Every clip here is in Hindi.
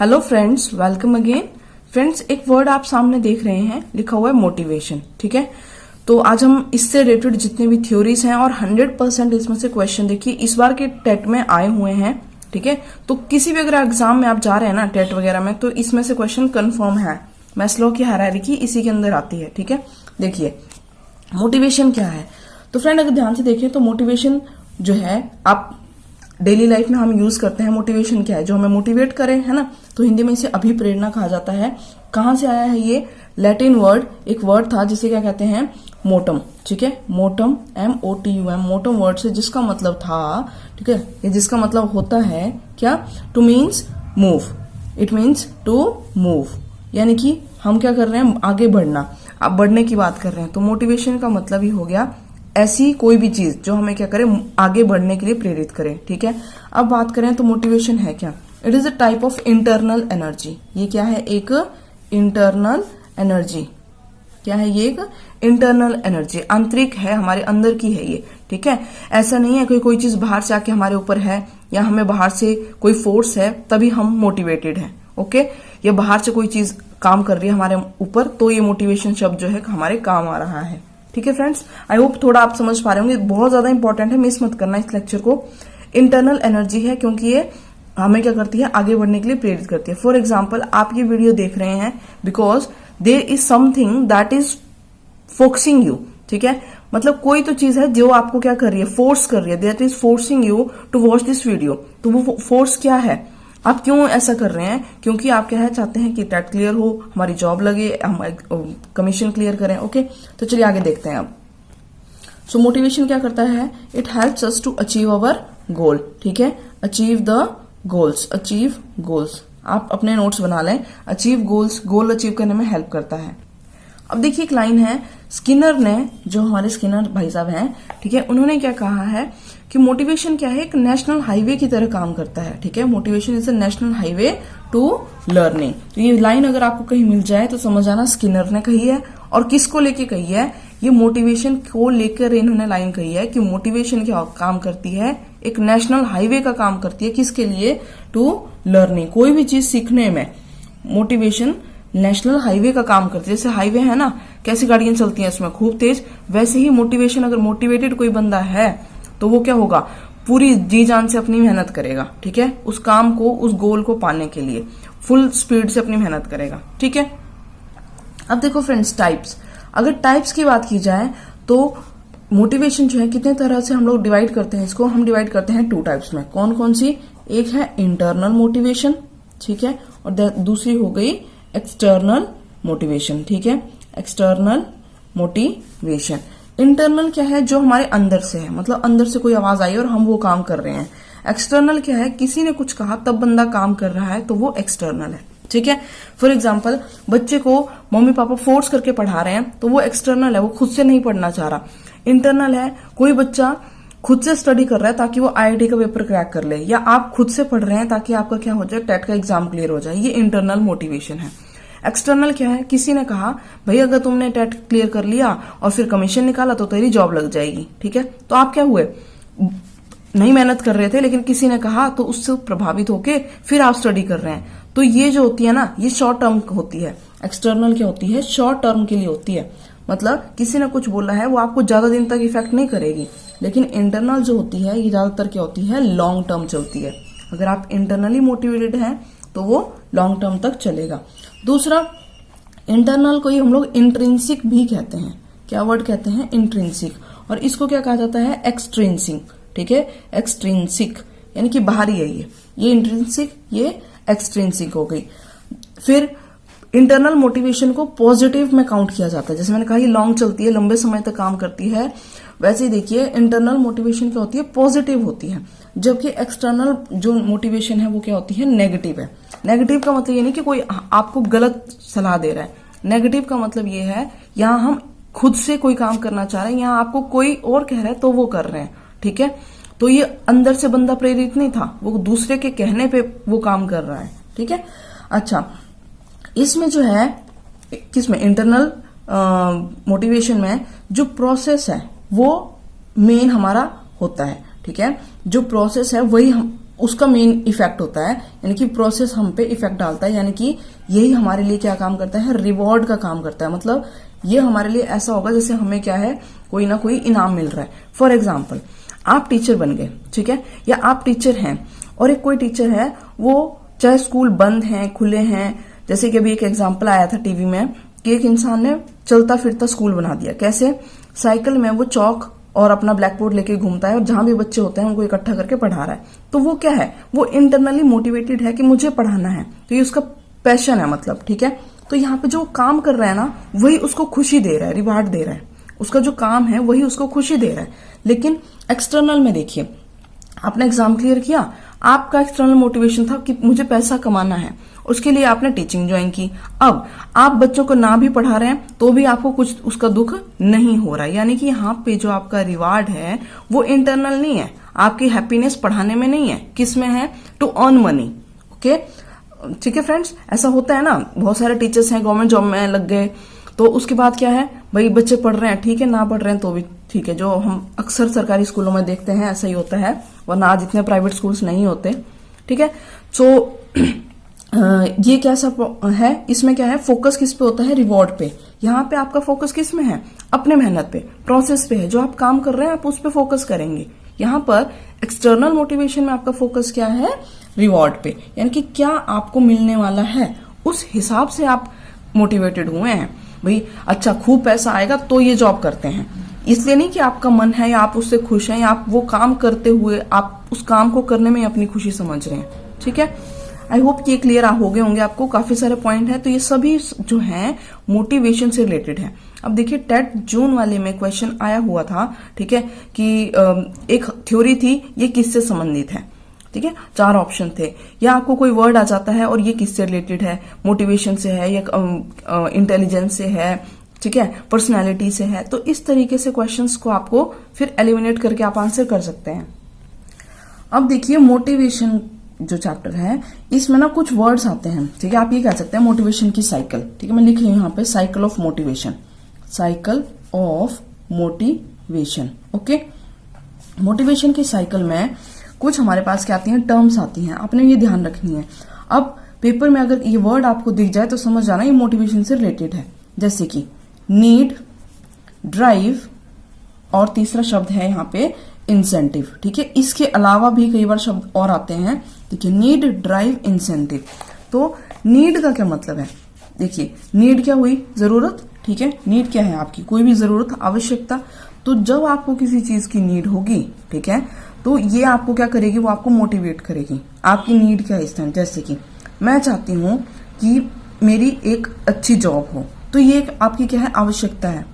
Hello friends, welcome again. Friends, एक वर्ड आप सामने देख रहे हैं, लिखा हुआ है मोटिवेशन। ठीक है, तो आज हम इससे रिलेटेड जितने भी थ्योरीज हैं और 100% इसमें से क्वेश्चन देखिए इस बार के टेट में आए हुए हैं। ठीक है, तो किसी भी अगर एग्जाम में आप जा रहे हैं ना टेट वगैरह में, तो इसमें से क्वेश्चन कंफर्म है। मैस्लो की हायरार्की इसी के अंदर आती है। ठीक है, देखिए मोटिवेशन क्या है। तो फ्रेंड अगर ध्यान से देखें तो मोटिवेशन जो है आप डेली लाइफ में हम यूज करते हैं। मोटिवेशन क्या है? जो हमें मोटिवेट करे, है ना। तो हिंदी में इसे अभिप्रेरणा कहा जाता है। कहां से आया है ये? लैटिन वर्ड, एक वर्ड था जिसे क्या कहते हैं? मोटम। ठीक है, मोटम, MOTUM, मोटम वर्ड से जिसका मतलब था, ठीक है, ये जिसका मतलब होता है क्या? To means move. It means to move, यानी कि हम क्या कर रहे हैं? आगे बढ़ना। आप बढ़ने की बात कर रहे हैं, तो मोटिवेशन का मतलब ही हो गया ऐसी कोई भी चीज जो हमें क्या करे? आगे बढ़ने के लिए प्रेरित करे। ठीक है, अब बात करें तो मोटिवेशन है क्या? It is a type of internal energy. ये क्या है? एक इंटरनल एनर्जी। क्या है ये? एक इंटरनल एनर्जी, आंतरिक है, हमारे अंदर की है ये। ठीक है, ऐसा नहीं है कि कोई चीज बाहर से आके हमारे ऊपर है या हमें बाहर से कोई फोर्स है तभी हम मोटिवेटेड हैं। ओके, या बाहर से कोई चीज काम कर रही है हमारे ऊपर तो ये मोटिवेशन शब्द जो है हमारे काम आ रहा है। ठीक है फ्रेंड्स, आई होप थोड़ा आप समझ पा रहे होंगे। बहुत ज्यादा इंपॉर्टेंट है, मिस मत करना इस लेक्चर को। इंटरनल एनर्जी है क्योंकि ये हमें क्या करती है? आगे बढ़ने के लिए प्रेरित करती है। फॉर एग्जाम्पल, आप ये वीडियो देख रहे हैं because there is something that is focusing you. ठीक है, मतलब कोई तो चीज है जो आपको क्या कर रही है? फोर्स कर रही है। That is forcing you to watch this video. तो वो फोर्स क्या है? आप क्यों ऐसा कर रहे हैं? क्योंकि आप क्या है? चाहते हैं कि टेट क्लियर हो, हमारी जॉब लगे, हम कमीशन क्लियर करें। ओके, तो चलिए आगे देखते हैं अब। सो मोटिवेशन क्या करता है? It helps us to achieve our goal. ठीक है, achieve the goals, achieve goals. आप अपने नोट्स बना लें। अचीव गोल्स, गोल अचीव करने में हेल्प करता है। अब देखिए एक लाइन है, स्किनर ने, जो हमारे स्किनर भाई साहब हैं, ठीक है, उन्होंने क्या कहा है कि मोटिवेशन क्या है? एक नेशनल हाईवे की तरह काम करता है। ठीक है, motivation is a national highway to learning. तो ये लाइन अगर आपको कहीं मिल जाए तो समझ आना स्किनर ने कही है। और किसको लेके कही है? ये मोटिवेशन को लेकर इन्होंने लाइन कही है कि मोटिवेशन क्या काम करती है? एक नेशनल हाईवे का काम करती है। किसके लिए? To learning. कोई भी चीज सीखने में मोटिवेशन नेशनल हाईवे का काम करती है। जैसे हाईवे है ना, कैसी गाड़ियां चलती हैं उसमें खूब तेज, वैसे ही मोटिवेशन, अगर मोटिवेटेड कोई बंदा है तो वो क्या होगा? पूरी जी जान से अपनी मेहनत करेगा। ठीक है, उस काम को, उस गोल को पाने के लिए फुल स्पीड से अपनी मेहनत करेगा। ठीक है, अब देखो फ्रेंड्स, टाइप्स। अगर टाइप्स की बात की जाए तो मोटिवेशन जो है कितने तरह से हम लोग डिवाइड करते हैं इसको? हम डिवाइड करते हैं 2 टाइप्स में। कौन कौन सी? एक है इंटरनल मोटिवेशन, ठीक है, और दूसरी हो गई एक्सटर्नल मोटिवेशन। ठीक है, एक्सटर्नल मोटिवेशन। इंटरनल क्या है? जो हमारे अंदर से है, मतलब अंदर से कोई आवाज आई और हम वो काम कर रहे हैं। एक्सटर्नल क्या है? किसी ने कुछ कहा तब बंदा काम कर रहा है, तो वो एक्सटर्नल है। ठीक है, फॉर एग्जाम्पल, बच्चे को मम्मी पापा फोर्स करके पढ़ा रहे हैं तो वो एक्सटर्नल है, वो खुद से नहीं पढ़ना चाह रहा। इंटरनल है, कोई बच्चा खुद से स्टडी कर रहा है ताकि वो IIT का पेपर क्रैक कर ले, या आप खुद से पढ़ रहे हैं ताकि आपका क्या हो जाए? टेट का एग्जाम क्लियर हो जाए। ये इंटरनल मोटिवेशन है। एक्सटर्नल क्या है? किसी ने कहा भाई अगर तुमने टेट क्लियर कर लिया और फिर कमीशन निकाला तो तेरी जॉब लग जाएगी। ठीक है, तो आप क्या हुए? नहीं मेहनत कर रहे थे लेकिन किसी ने कहा तो उससे प्रभावित होके फिर आप स्टडी कर रहे हैं। तो ये जो होती है ना, ये शॉर्ट टर्म होती है। एक्सटर्नल क्या होती है? शॉर्ट टर्म के लिए होती है, मतलब किसी ने कुछ बोला है वो आपको ज्यादा दिन तक इफेक्ट नहीं करेगी। लेकिन इंटरनल जो होती है ये ज्यादातर क्या होती है? लॉन्ग टर्म चलती है। अगर आप इंटरनली मोटिवेटेड हैं तो वो लॉन्ग टर्म तक चलेगा। दूसरा, इंटरनल को ही हम लोग इंट्रिंसिक भी कहते हैं। क्या वर्ड कहते हैं? इंट्रिंसिक। और इसको क्या कहा जाता है? एक्सट्रिंसिक। ठीक है, एक्सट्रिंसिक यानी कि बाहरी है ये इंट्रिंसिक, ये एक्सट्रिंसिक हो गई। फिर इंटरनल मोटिवेशन को पॉजिटिव में काउंट किया जाता है। जैसे मैंने कहा ये लॉन्ग चलती है, लंबे समय तक काम करती है, वैसे ही देखिए इंटरनल मोटिवेशन क्या होती है? पॉजिटिव होती है। जबकि एक्सटर्नल जो मोटिवेशन है वो क्या होती है? नेगेटिव है। नेगेटिव का मतलब ये नहीं कि कोई आपको गलत सलाह दे रहा है। नेगेटिव का मतलब ये है यहाँ हम खुद से कोई काम करना चाह रहे हैं, यहाँ आपको कोई और कह रहा है तो वो कर रहे हैं। ठीक है, तो ये अंदर से बंदा प्रेरित नहीं था, वो दूसरे के कहने पे वो काम कर रहा है। ठीक है, अच्छा, इसमें जो है किसमें? इंटरनल मोटिवेशन में जो प्रोसेस है वो मेन हमारा होता है। ठीक है, जो प्रोसेस है वही हम उसका मेन इफेक्ट होता है, यानी कि प्रोसेस हम पे इफेक्ट डालता है, यानी कि यही हमारे लिए क्या काम करता है, रिवॉर्ड का काम करता है। मतलब ये हमारे लिए ऐसा होगा जैसे हमें क्या है, कोई ना कोई इनाम मिल रहा है। फॉर एग्जाम्पल, आप टीचर बन गए, ठीक है, या आप टीचर हैं और एक कोई टीचर है, वो चाहे स्कूल बंद हैं खुले हैं, जैसे कि अभी एक एग्जाम्पल आया था टीवी में कि एक इंसान ने चलता फिरता स्कूल बना दिया। कैसे? साइकिल में वो चौक और अपना ब्लैक बोर्ड लेके घूमता है और जहां भी बच्चे होते हैं उनको इकट्ठा करके पढ़ा रहा है। तो वो क्या है, वो इंटरनली मोटिवेटेड है कि मुझे पढ़ाना है, तो ये उसका पैशन है, मतलब ठीक है। तो यहाँ पे जो काम कर रहा है ना, वही उसको खुशी दे रहा है, रिवार्ड दे रहा है। उसका जो काम है वही उसको खुशी दे रहा है। लेकिन एक्सटर्नल में देखिए, आपने एग्जाम क्लियर किया, आपका एक्सटर्नल मोटिवेशन था कि मुझे पैसा कमाना है, उसके लिए आपने टीचिंग ज्वाइन की। अब आप बच्चों को ना भी पढ़ा रहे हैं तो भी आपको कुछ उसका दुख नहीं हो रहा है, यानी कि यहाँ पे जो आपका रिवार्ड है वो इंटरनल नहीं है, आपकी हैप्पीनेस पढ़ाने में नहीं है, किस में है, टू अर्न मनी। ओके, ठीक है फ्रेंड्स, ऐसा होता है ना, बहुत सारे टीचर्स हैं गवर्नमेंट जॉब में लग गए, तो उसके बाद क्या है, भाई बच्चे पढ़ रहे हैं ठीक है, ना पढ़ रहे हैं तो भी ठीक है, जो हम अक्सर सरकारी स्कूलों में देखते हैं ऐसा ही होता है, वरना आज इतने प्राइवेट स्कूल्स नहीं होते, ठीक है। तो ये कैसा है, इसमें क्या है, फोकस किस पे होता है, रिवॉर्ड पे। यहाँ पे आपका फोकस किस में है, अपने मेहनत पे, प्रोसेस पे है, जो आप काम कर रहे हैं आप उस पे फोकस करेंगे। यहाँ पर एक्सटर्नल मोटिवेशन में आपका फोकस क्या है, रिवॉर्ड पे, यानी कि क्या आपको मिलने वाला है उस हिसाब से आप मोटिवेटेड हुए हैं। भाई अच्छा खूब पैसा आएगा तो ये जॉब करते हैं, इसलिए नहीं कि आपका मन है या आप उससे खुश हैं या आप वो काम करते हुए आप उस काम को करने में अपनी खुशी समझ रहे हैं, ठीक है। आई होप ये क्लियर हो गए होंगे आपको, काफी सारे पॉइंट है, तो ये सभी जो हैं मोटिवेशन से रिलेटेड है। अब देखिए टेट जून वाले में क्वेश्चन आया हुआ था, ठीक है, कि एक थ्योरी थी, ये किससे संबंधित है, ठीक है, 4 ऑप्शन थे, या आपको कोई वर्ड आ जाता है और ये किससे रिलेटेड है, मोटिवेशन से है या इंटेलिजेंस से है, ठीक है, पर्सनैलिटी से है, तो इस तरीके से क्वेश्चंस को आपको फिर एलिमिनेट करके आप आंसर कर सकते हैं। अब देखिए मोटिवेशन जो चैप्टर है इसमें ना कुछ वर्ड्स आते हैं, ठीक है, आप ये कह सकते हैं मोटिवेशन की साइकिल, ठीक है, मैं लिख रही हूं यहाँ पे cycle of motivation, cycle of motivation. Okay, motivation की साइकिल में कुछ हमारे पास क्या आती हैं, टर्म्स आती हैं, आपने ये ध्यान रखनी है। अब पेपर में अगर ये वर्ड आपको दिख जाए तो समझ जाना ये मोटिवेशन से रिलेटेड है, जैसे कि नीड, ड्राइव और तीसरा शब्द है यहाँ पे इंसेंटिव, ठीक है। इसके अलावा भी कई बार शब्द और आते हैं, देखिए नीड, ड्राइव, इंसेंटिव। तो नीड का क्या मतलब है, देखिए नीड क्या हुई, जरूरत, ठीक है, नीड क्या है आपकी, कोई भी जरूरत, आवश्यकता। तो जब आपको किसी चीज की नीड होगी, ठीक है, तो ये आपको क्या करेगी, वो आपको मोटिवेट करेगी। आपकी नीड क्या है इस टाइम, जैसे कि मैं चाहती हूं कि मेरी एक अच्छी जॉब हो, तो ये एक आपकी क्या है, आवश्यकता है,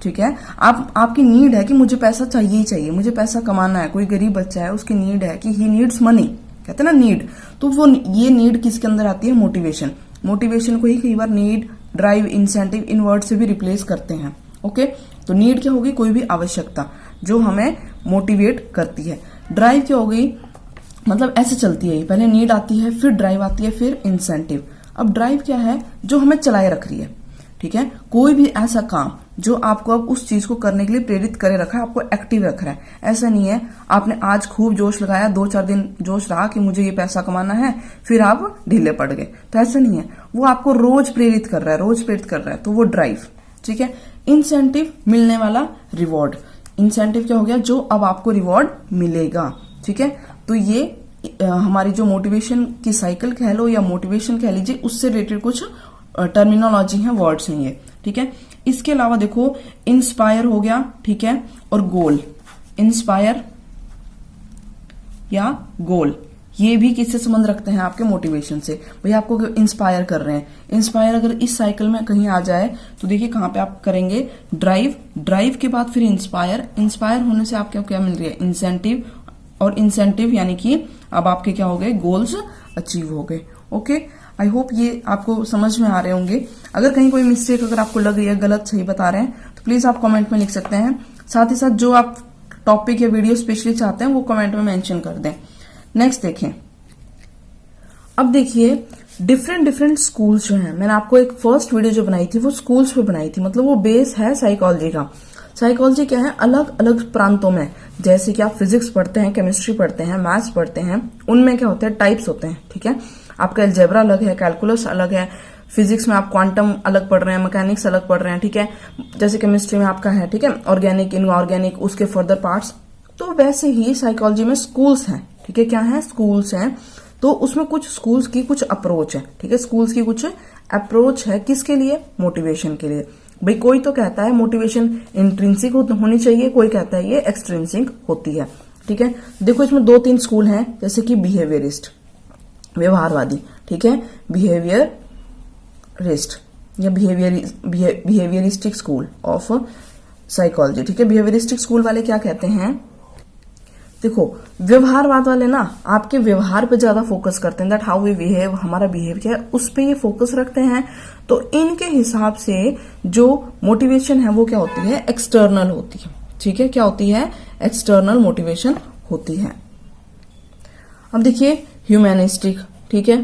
ठीक है। आपकी नीड है कि मुझे पैसा चाहिए ही चाहिए, मुझे पैसा कमाना है। कोई गरीब बच्चा है, उसकी नीड है कि ही नीड्स मनी, कहते हैं ना नीड, तो वो ये नीड किसके अंदर आती है, मोटिवेशन। मोटिवेशन को ही कई बार नीड, ड्राइव, इंसेंटिव इन वर्ड से भी रिप्लेस करते हैं। ओके, तो नीड क्या होगी, कोई भी आवश्यकता जो हमें मोटिवेट करती है। ड्राइव क्या हो गई, मतलब ऐसे चलती है, पहले नीड आती है, फिर ड्राइव आती है, फिर इंसेंटिव। अब ड्राइव क्या है, जो हमें चलाए रख रही है, ठीक है, कोई भी ऐसा काम जो आपको अब उस चीज को करने के लिए प्रेरित करे रखा है, आपको एक्टिव रख रहा है। ऐसा नहीं है आपने आज खूब जोश लगाया, 2-4 दिन जोश रहा कि मुझे ये पैसा कमाना है, फिर आप ढीले पड़ गए, तो ऐसा नहीं है, वो आपको रोज प्रेरित कर रहा है, रोज प्रेरित कर रहा है, तो वो ड्राइव, ठीक है। इंसेंटिव, मिलने वाला रिवॉर्ड, इंसेंटिव क्या हो गया, जो अब आपको रिवॉर्ड मिलेगा, ठीक है। तो ये हमारी जो मोटिवेशन की साइकिल कह लो या मोटिवेशन कह लीजिए, उससे रिलेटेड कुछ टर्मिनोलॉजी है, वर्ड्स हैं ये, ठीक है। इसके अलावा देखो इंस्पायर हो गया, ठीक है, और गोल, इंस्पायर या गोल, ये भी किससे संबंध रखते हैं, आपके मोटिवेशन से। भाई आपको इंस्पायर कर रहे हैं, इंस्पायर अगर इस साइकिल में कहीं आ जाए तो देखिए कहां पे आप करेंगे, ड्राइव, ड्राइव के बाद फिर इंस्पायर, इंस्पायर होने से आपको क्या मिल रही है, इंसेंटिव, और इंसेंटिव यानी कि अब आपके क्या हो गए, गोल्स अचीव हो गए। ओके, आई होप ये आपको समझ में आ रहे होंगे। अगर कहीं कोई मिस्टेक अगर आपको लग रही है, गलत सही बता रहे हैं, तो प्लीज आप कमेंट में लिख सकते हैं। साथ ही साथ जो आप टॉपिक या वीडियो स्पेशली चाहते हैं वो कमेंट में मेंशन कर दें। नेक्स्ट देखें, अब देखिए डिफरेंट स्कूल्स जो हैं, मैंने आपको एक फर्स्ट वीडियो जो बनाई थी वो स्कूल्स पे बनाई थी, मतलब वो बेस है साइकोलॉजी का। साइकोलॉजी क्या है, अलग अलग प्रांतों में, जैसे कि आप फिजिक्स पढ़ते हैं, केमिस्ट्री पढ़ते हैं, मैथ्स पढ़ते हैं, उनमें क्या होते हैं, टाइप्स होते हैं, ठीक है। आपका अलजेब्रा अलग है, कैलकुलस अलग है, फिजिक्स में आप क्वांटम अलग पढ़ रहे हैं, मैकेनिक्स अलग पढ़ रहे हैं, ठीक है। जैसे केमिस्ट्री में आपका है, ठीक है, ऑर्गेनिक, इनऑर्गेनिक, उसके फर्दर पार्ट्स। तो वैसे ही साइकोलॉजी में स्कूल्स हैं, ठीक है, क्या है, स्कूल्स हैं। तो उसमें कुछ स्कूल्स की कुछ अप्रोच है, ठीक है, स्कूल्स की कुछ अप्रोच है, किसके लिए, मोटिवेशन के लिए। भाई कोई तो कहता है मोटिवेशन इंट्रिंसिक होनी चाहिए, कोई कहता है ये एक्सट्रिंसिक होती है, ठीक है। देखो इसमें 2-3 स्कूल हैं, जैसे कि बिहेवियरिस्ट, व्यवहारवादी, ठीक है, बिहेवियरिस्ट या बिहेवियरिस्टिक स्कूल ऑफ साइकोलॉजी, ठीक है। बिहेवियरिस्टिक स्कूल वाले क्या कहते हैं, देखो व्यवहारवाद वाले ना आपके व्यवहार पे ज्यादा फोकस करते हैं, दैट हाउ वी बिहेव, हमारा बिहेवियर उस पे ये फोकस रखते हैं। तो इनके हिसाब से जो मोटिवेशन है वो क्या होती है, एक्सटर्नल होती है, ठीक है। क्या होती है, एक्सटर्नल मोटिवेशन होती है। अब देखिए ह्यूमैनिस्टिक, ठीक है,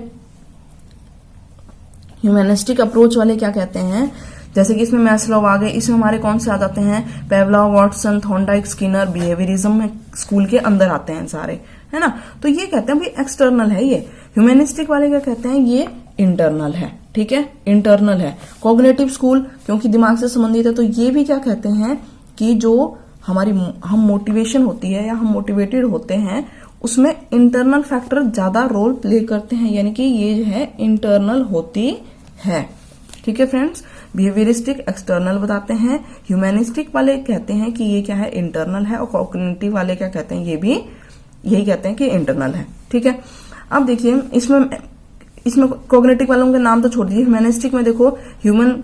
ह्यूमैनिस्टिक अप्रोच वाले क्या कहते हैं, जैसे कि इसमें मैस्लोव आ गए, इसमें हमारे कौन से आ जाते हैं, पेवलोव, वॉटसन, थॉर्नडाइक, स्किनर, बिहेवियरिज्म में स्कूल के अंदर आते हैं सारे, है ना। तो ये कहते हैं भाई एक्सटर्नल है ये। ह्यूमैनिस्टिक वाले क्या कहते हैं, ये इंटरनल है, ठीक है, इंटरनल है। कॉग्निटिव स्कूल क्योंकि दिमाग से संबंधित है, तो ये भी क्या कहते हैं कि जो हम मोटिवेशन होती है या हम मोटिवेटेड होते हैं उसमें इंटरनल फैक्टर ज्यादा रोल प्ले करते हैं, यानी कि ये जो है इंटरनल होती है, ठीक है फ्रेंड्स। बिहेवियरिस्टिक एक्सटर्नल बताते हैं, ह्यूमैनिस्टिक वाले कहते हैं कि ये क्या है, इंटरनल है, और कॉग्निटिव वाले क्या कहते हैं, ये भी यही कहते हैं कि इंटरनल है, ठीक है। अब देखिए इसमें कॉग्निटिव वालों के नाम तो छोड़ दीजिए। ह्यूमैनिस्टिक में देखो human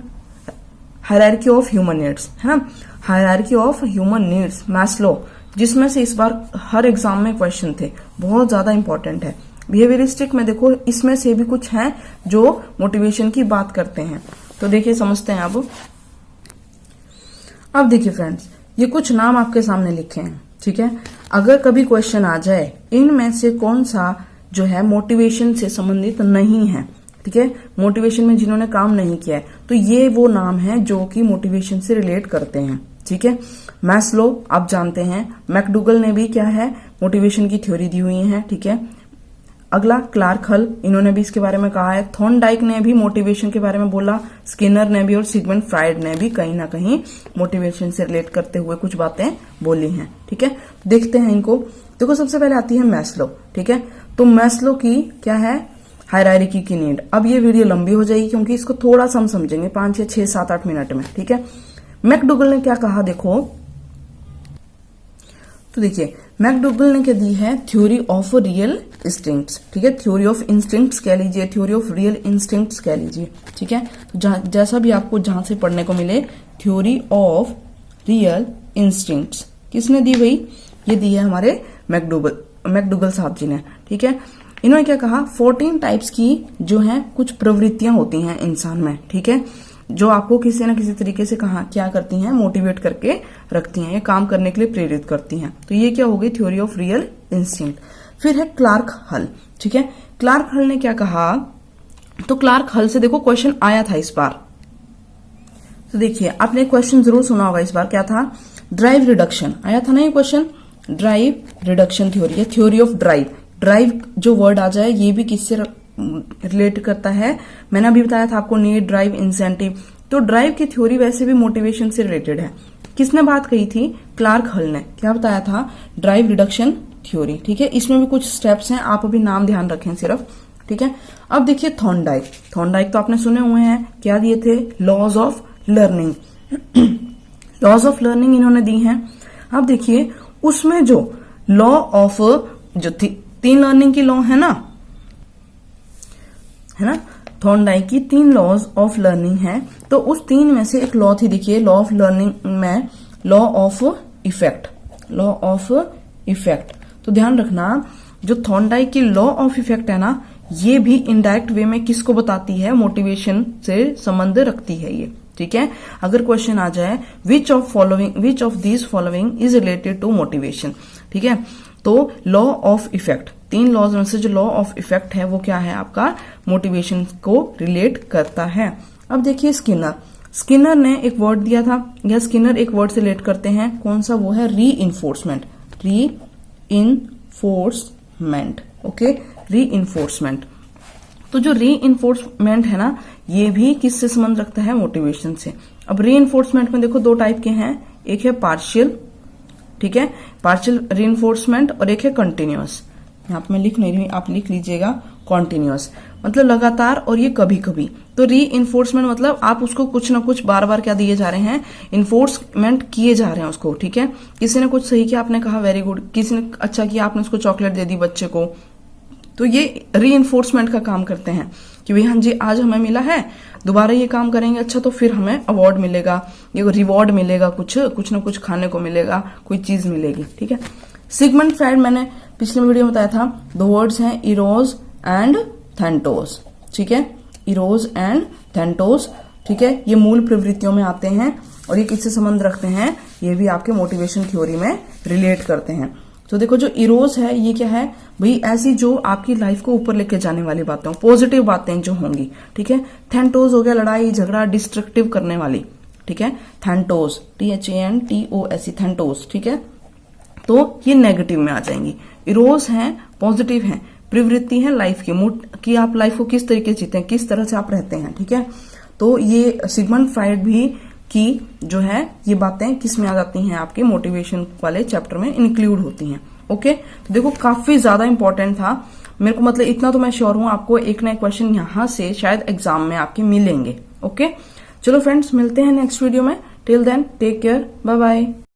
hierarchy of human needs, है ना, hierarchy of human needs, Maslow, जिसमें से इस बार हर एग्जाम में क्वेश्चन थे, बहुत ज्यादा इंपॉर्टेंट है। बिहेवियरिस्टिक में देखो इसमें से भी कुछ हैं जो मोटिवेशन की बात करते हैं, तो देखिए समझते हैं अब देखिए फ्रेंड्स, ये कुछ नाम आपके सामने लिखे हैं, ठीक है। अगर कभी क्वेश्चन आ जाए इनमें से कौन सा जो है मोटिवेशन से संबंधित नहीं है, ठीक है, मोटिवेशन में जिन्होंने काम नहीं किया है, तो ये वो नाम है जो कि मोटिवेशन से रिलेट करते हैं, ठीक है। मैस्लो आप जानते हैं, मैकडूगल ने भी क्या है, मोटिवेशन की थ्योरी दी हुई है, ठीक है। अगला क्लार्क हल, इन्होंने भी इसके बारे में कहा है। थॉर्नडाइक ने भी मोटिवेशन के बारे में बोला, स्किनर ने भी, और सिगमंड फ्राइड ने भी कहीं ना कहीं मोटिवेशन से रिलेट करते हुए कुछ बातें बोली हैं, ठीक है। देखते हैं इनको। देखो सबसे पहले आती है मैस्लो, ठीक है। तो मैस्लो की क्या है, हायरार्की की नीड। अब ये वीडियो लंबी हो जाएगी क्योंकि इसको थोड़ा सा हम समझेंगे 5 या 6, 7, 8 मिनट में, ठीक है। मैकडूगल ने क्या कहा देखो, तो देखिए मैकडूगल ने क्या दी है, थ्योरी ऑफ रियल इंस्टिंक्ट्स, ठीक है, थ्योरी ऑफ इंस्टिंक्ट्स कह लीजिए, थ्योरी ऑफ रियल इंस्टिंक्ट्स कह लीजिए, ठीक है। तो जैसा भी आपको जहां से पढ़ने को मिले, थ्योरी ऑफ रियल इंस्टिंक्ट्स किसने दी भाई, ये दी है हमारे मैकडूगल साहब जी ने, ठीक है। इन्होंने क्या कहा, 14 टाइप्स की जो है कुछ प्रवृत्तियां होती हैं इंसान में, ठीक है, जो आपको किसी न किसी तरीके से क्या करती हैं, मोटिवेट करके रखती हैं, ये काम करने के लिए प्रेरित करती हैं। तो ये क्या हो गई, थ्योरी ऑफ रियल इंस्टिंक्ट। फिर है क्लार्क हल, ठीक है। क्लार्क हल ने क्या कहा, तो क्लार्क हल से देखो क्वेश्चन आया था इस बार, तो देखिए आपने क्वेश्चन जरूर सुना होगा इस बार, क्या था, ड्राइव रिडक्शन आया था ना ये क्वेश्चन, ड्राइव रिडक्शन थ्योरी है, थ्योरी ऑफ ड्राइव। ड्राइव जो वर्ड आ जाए ये भी किससे रिलेट करता है, मैंने अभी बताया था आपको, नीड, ड्राइव, इंसेंटिव। तो ड्राइव की थ्योरी वैसे भी मोटिवेशन से रिलेटेड है। किसने बात कही थी, क्लार्क हल ने, क्या बताया था, ड्राइव रिडक्शन थ्योरी, ठीक है। इसमें भी कुछ स्टेप्स हैं, आप अभी नाम ध्यान रखें सिर्फ, ठीक है। अब देखिए थॉर्नडाइक, थॉर्नडाइक तो आपने सुने हुए हैं, क्या दिए थे, laws of learning, laws of learning इन्होंने दी हैं। अब देखिए उसमें जो लॉ ऑफ जो 3 लर्निंग की लॉ है ना, थॉर्नडाइक की 3 लॉज ऑफ लर्निंग है, तो उस 3 में से एक लॉ थी, देखिए लॉ ऑफ लर्निंग में law of effect, law of effect. तो ध्यान रखना जो थॉर्नडाइक की लॉ ऑफ इफेक्ट है ना, ये भी इनडायरेक्ट वे में किसको बताती है, मोटिवेशन से संबंध रखती है ये, ठीक है। अगर क्वेश्चन आ जाए which of these following is related to motivation, ठीक है, तो लॉ ऑफ इफेक्ट, 3 लॉज में से जो लॉ ऑफ इफेक्ट है वो क्या है आपका, मोटिवेशन को रिलेट करता है। अब देखिए स्किनर, स्किनर ने एक वर्ड दिया था, या स्किनर एक वर्ड से रिलेट करते हैं, कौन सा, वो है री इन्फोर्समेंट। री इन्फोर्समेंट, ओके, री इन्फोर्समेंट। तो जो री इन्फोर्समेंट है ना, ये भी किससे संबंध रखता है, मोटिवेशन से। अब री इन्फोर्समेंट में देखो दो टाइप के हैं, एक है पार्शियल, ठीक है, पार्शियल री इन्फोर्समेंट, और एक है कंटिन्यूअस। यहाँ पे मैं लिख नहीं रही, आप लिख लीजिएगा, कॉन्टिन्यूअस मतलब लगातार, और ये कभी कभी। तो री इन्फोर्समेंट मतलब आप उसको कुछ ना कुछ बार बार क्या दिए जा रहे हैं, इन्फोर्समेंट किए जा रहे हैं उसको, ठीक है। किसी ने कुछ सही किया, आपने कहा वेरी गुड, किसी ने अच्छा किया, आपने उसको चॉकलेट दे दी बच्चे को, तो ये री इन्फोर्समेंट का काम करते हैं कि भाई हाँ जी आज हमें मिला है, दोबारा ये काम करेंगे अच्छा तो फिर हमें अवार्ड मिलेगा, ये रिवॉर्ड मिलेगा, कुछ ना कुछ खाने को मिलेगा, कोई चीज मिलेगी, ठीक है। सिगमंड फ्राइड, मैंने पिछले वीडियो में बताया था, दो वर्ड्स हैं इरोज एंड थैंटोस, ठीक है, इरोज एंड थैंटोस, ठीक है। ये मूल प्रवृत्तियों में आते हैं और ये किससे संबंध रखते हैं, ये भी आपके मोटिवेशन थ्योरी में रिलेट करते हैं। तो देखो जो इरोज है ये क्या है भाई, ऐसी जो आपकी लाइफ को ऊपर लेके जाने वाली बातें, पॉजिटिव बातें जो होंगी, ठीक है। थैंटोस हो गया लड़ाई झगड़ा डिस्ट्रक्टिव करने वाली, ठीक है, थैंटोस, THANTOS, थैंटोस, ठीक है। तो ये नेगेटिव में आ जाएंगी। इरोज हैं पॉजिटिव हैं, प्रवृत्ति है लाइफ की, कि आप लाइफ को किस तरीके से जीते हैं, किस तरह से आप रहते हैं, ठीक है। तो ये सिगमंड फ्राइड भी की जो है ये बातें किस में आ जाती हैं, आपके मोटिवेशन वाले चैप्टर में इंक्लूड होती हैं, ओके। तो देखो काफी ज्यादा इंपॉर्टेंट था मेरे को, मतलब इतना तो मैं श्योर हूं आपको एक ना एक क्वेश्चन यहां से शायद एग्जाम में आपके मिलेंगे, ओके। चलो फ्रेंड्स मिलते हैं नेक्स्ट वीडियो में, till then take care, bye bye.